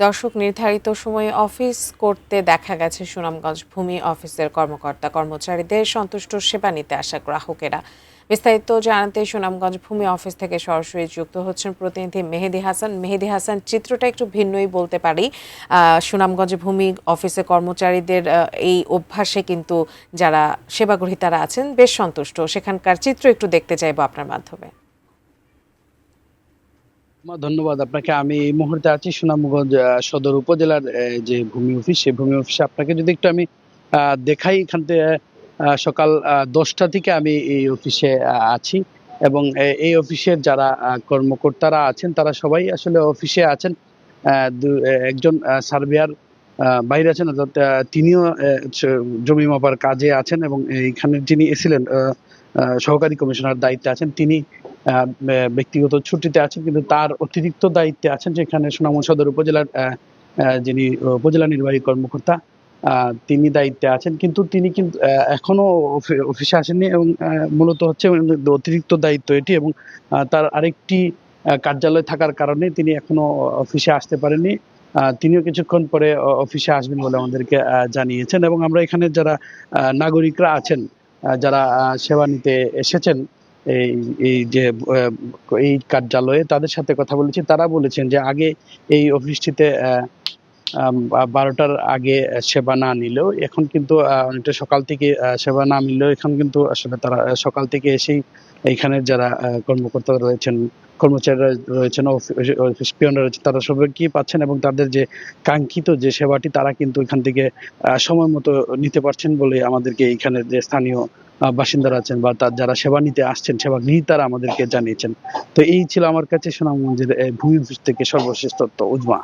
দর্শক, নির্ধারিত সময়ে অফিস করতে দেখা গেছে সুনামগঞ্জ ভূমি অফিসের কর্মকর্তা কর্মচারীদের সন্তুষ্ট সেবা নিতে আসা গ্রাহকেরা। বিস্তারিত জানাতে সুনামগঞ্জ ভূমি অফিস থেকে সরাসরি যুক্ত হচ্ছেন প্রতিনিধি মেহেদী হাসান। চিত্রটা একটু ভিন্নই বলতে পারি। সুনামগঞ্জ ভূমি অফিসের কর্মচারীদের এই অভ্যাসে কিন্তু যারা সেবাগ্রহী তারা আছেন বেশ সন্তুষ্ট। সেখানকার চিত্র একটু দেখতে চাইবো আপনার মাধ্যমে। ধন্যবাদ আপনাকে। আমি এই মুহূর্তে আছি সুনামগঞ্জ সদর উপজেলার যে ভূমি অফিস, সেই ভূমি অফিসে আপনাকে যদি একটু আমি দেখাই। এখান থেকে সকাল 10টা থেকে আমি এই অফিসে আছি এবং এই অফিসের যারা কর্মকর্তারা আছেন তারা সবাই আসলে অফিসে আছেন। একজন সার্ভেয়ার বাইরে আছেন, অর্থাৎ তিনিও জমি মাপার কাজে আছেন এবং এইখানে যিনি এসেছিলেন সহকারী কমিশনার দায়িত্বে আছেন, তিনি ব্যক্তিগত ছুটিতে আছেন, কিন্তু তার অতিরিক্ত দায়িত্বে আছেন যেখানে সুনামগঞ্জ সদর উপজেলার যিনি উপজেলা নির্বাহী কর্মকর্তা, তিনি দায়িত্বে আছেন। কিন্তু তিনি কিন্তু এখনো অফিসে আসেননি এবং মূলত হচ্ছে অতিরিক্ত দায়িত্ব এটি এবং তার আরেকটি কার্যালয় থাকার কারণে তিনি এখনো অফিসে আসতে পারেননি। তিনিও কিছুক্ষণ পরে অফিসে আসবেন বলে আমাদেরকে জানিয়েছেন এবং আমরা এখানে যারা নাগরিকরা আছেন, যারা সেবা নিতে এসেছেন এই এই যে এই কার্যালয়ে, তাদের সাথে কথা বলেছি। তারা বলেছেন যে আগে এই অফিসটিতে 12টার আগে সেবা না নিলেও এখন কিন্তু অনেকটা সকাল থেকে সেবা না মিললেও এখন কিন্তু আসলে তারা সকাল থেকে এসেই এইখানের যারা কর্মকর্তারা রয়েছেন, কর্মচারীরা রয়েছেন, অফিস পিয়নরা রয়েছেন, তারা সবাইকেই পাচ্ছেন এবং তাদের যে কাঙ্ক্ষিত যে সেবাটি তারা কিন্তু এখান থেকে সময় মতো নিতে পারছেন বলে আমাদেরকে এইখানের যে স্থানীয় বাসিন্দারা আছেন বা তার যারা সেবা নিতে আসছেন, সেবা গ্রহীতারা আমাদেরকে জানিয়েছেন। তো এই ছিল আমার কাছে সুনামগঞ্জের ভূমি অফিস থেকে সর্বশেষ তথ্য। উজমা।